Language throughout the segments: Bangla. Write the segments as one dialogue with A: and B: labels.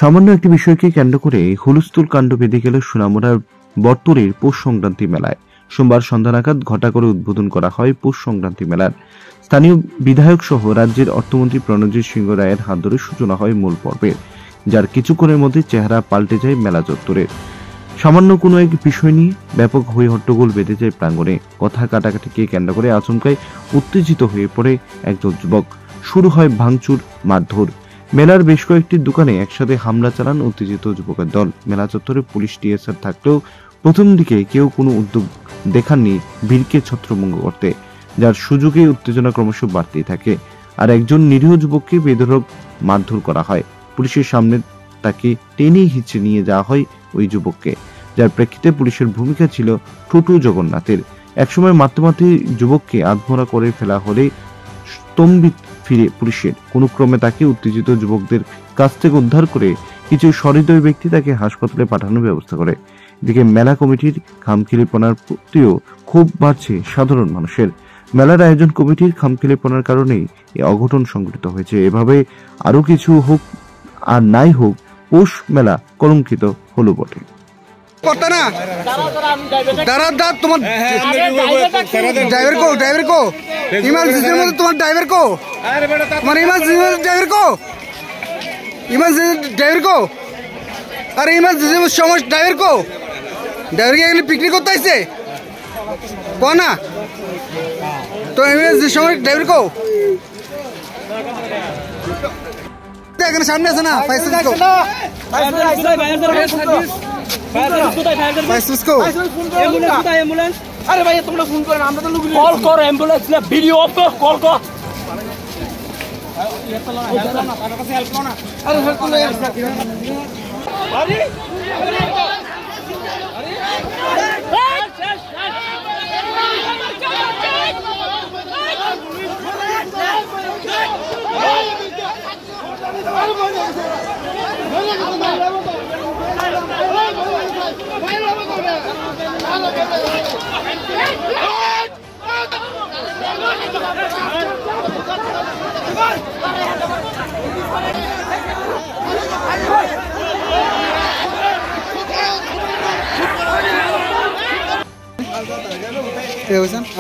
A: সামান্য একটি বিষয়কে কেন্দ্র করে হুলস্থুল কাণ্ড বেঁধে গেল সোনামুড়ার বটতলীর পৌষ সংক্রান্তি মেলায়। সোমবার সন্ধ্যা নাগাদ ঘটা করে উদ্বোধন করা হয় পৌষ সংক্রান্তি মেলার। স্থানীয় বিধায়ক সহ রাজ্যের অর্থমন্ত্রী প্রণজিৎ সিংহ রায়ের হাত ধরে সূচনা হয় মূল পর্বের, যার কিছুক্ষণের মধ্যে চেহারা পাল্টে যায় মেলা চত্বরের। সামান্য কোনো এক বিষয় নিয়ে ব্যাপক হই হট্টগোল বেঁধে যায় প্রাঙ্গণে। কথা কাটাকাটিকে কেন্দ্র করে আচমকাই উত্তেজিত হয়ে পড়ে একজন যুবক। শুরু হয় ভাঙচুর, মারধর। মেলার বেশ কয়েকটি দোকানে একসাথে হামলা চালান উত্তেজিত যুবকের দল। মেলা চত্বরে পুলিশ টিএসআর থাকলেও প্রথম দিকে কেউ কোনো উদ্যোগ দেখাননি ভিড়কে ছত্রভঙ্গ করতে, যার সুযোগে উত্তেজনা ক্রমশ বাড়তেই থাকে। আর একজন নিরীহ যুবককে বেধড়ক মারধর করা হয়। পুলিশের সামনে তাকে টেনে হিঁচড়ে নিয়ে যাওয়া হয় ওই যুবককে, যার প্রেক্ষিতে পুলিশের ভূমিকা ছিল টোটো জগন্নাথের। একসময় মারতে মারতে যুবককে আধমরা করে ফেলা হলে স্তম্ভিত ফিরে পুলিশের। কোনো ক্রমে তাকে উত্তেজিত যুবকদের কাছ থেকে উদ্ধার করে কিছু সহৃদয় ব্যক্তি তাকে হাসপাতালে পাঠানোর ব্যবস্থা করে। এদিকে মেলা কমিটির খামখেয়ালিপনার প্রতিও ক্ষোভ বাড়ছে সাধারণ মানুষের। মেলার আয়োজন কমিটির খামখেয়ালিপনার কারণেই এই অঘটন সংঘটিত হয়েছে। এভাবে আরো কিছু হোক আর নাই হোক, পৌষ মেলা কলঙ্কিত হলো বটে।
B: পিকনিক করতে আসছে না তো সময় ড্রাইভার কো এখানে সামনে আছে না
C: আরে ভাই তোমরা ফোন করেন, আমরা তো কল করো অ্যাম্বুলেন্স না, ভিডিও অফ কর, কল কর। আরে হেল্প করো আরে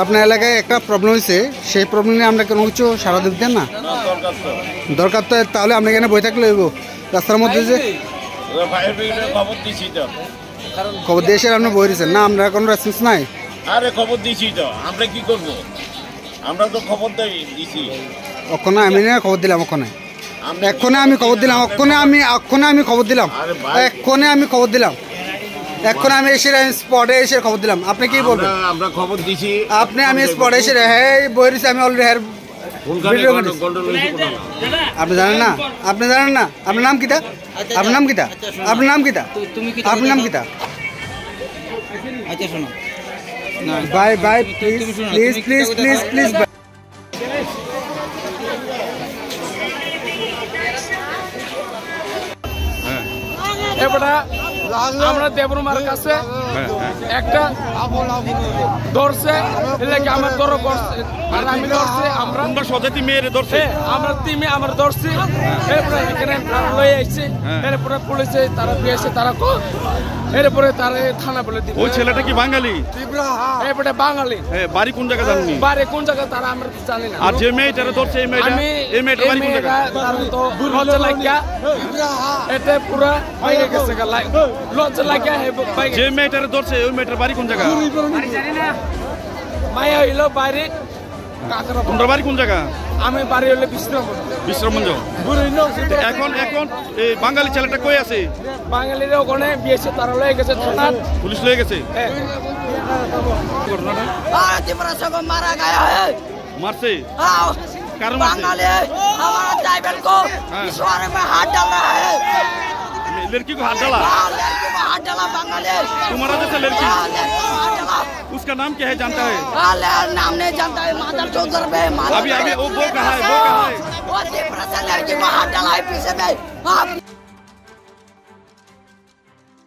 B: আপনার এলাকায় একটা প্রবলেম হয়েছে, সেই প্রবলেম নিয়ে আমরা কোনো কিছু সারা দিতেন না দরকার তো, তাহলে আপনি এখানে বই থাকলে রাস্তার মধ্যে যে খবর দিয়েছে আপনি বই দিয়েছেন না, আমরা কোনো রেসপন্স নাই।
D: আরে খবর দিয়েছি তো, আমরা কি করব, আমরা তো খবর দিয়েছি।
B: ওখানে আমি না খবর দিলাম, ওখানে এক্ষণে আমি খবর দিলাম, এক্ষণে আমি খবর দিলাম, এক্ষণে আমি খবর দিলাম, এখন আমি এসে স্পটে এসে খবর দিলাম। আপনি কি বলবেন?
D: আমরা খবর দিছি,
B: আপনি আমি স্পটে এসে হ্যাঁ বই দিছি, আমি অলরেডি হ্যাঁ আপনি জানেন না, আপনি জানেন না। আপনার নাম কিতা? আপনার নাম কিতা? আপনার নাম কিতা? আপনার নাম কিতা?
C: আচ্ছা শোনো,
B: bye bye please please please please please.
C: এবারে আমরা দেবরুমার কাছে একটা ধরছে, আমার ধরো আর আমি ধরছি, আমরা
D: সজাতি মেয়েরে ধরছে,
C: আমরা টিমে আমরা ধরছি। এরপরে এখানে লয়ে আসছে, এরপরে পুলিশে তারা দিয়েছে, তারা এরপরে তারা থানা বলে দিল।
D: ওই ছেলেটা কি বাঙালি?
C: এরপরে বাঙালি।
D: বাড়ি কোন জায়গা জানি?
C: বাড়ি কোন জায়গা তারা আমরা জানি না।
D: আর যে মেয়েটারে ধরছে এই মেয়েটা বাড়ি কোন জায়গা?
C: তো লজ্জা লাগিয়া এটা পুরা হয়ে গেছে, লজ্জা লাগিয়া।
D: যে মেয়েটারে ধরছে ওই মেয়েটার বাড়ি কোন জায়গা?
C: মায়া হইলো বাইরে।
D: তোমরা বাড়ি কোন জায়গা?
C: আমি বাড়ি হইলে
D: বিশ্রামগঞ্জ। এখন এই বাঙালি ছেলেটা কই আছে?
C: বাঙালিরা ওখানে বিয়েছে, তারা লয়ে গেছে,
D: পুলিশ লয়ে গেছে। মারছে কারণ लड़की को हाथ डाला तुम्हारा जैसा लड़की, उसका नाम क्या है जानता है?
E: नाम नहीं जानता है, मादर चौधर में।
D: अभी वो कहा है,
E: लड़की को हाथ डाला है पीछे में,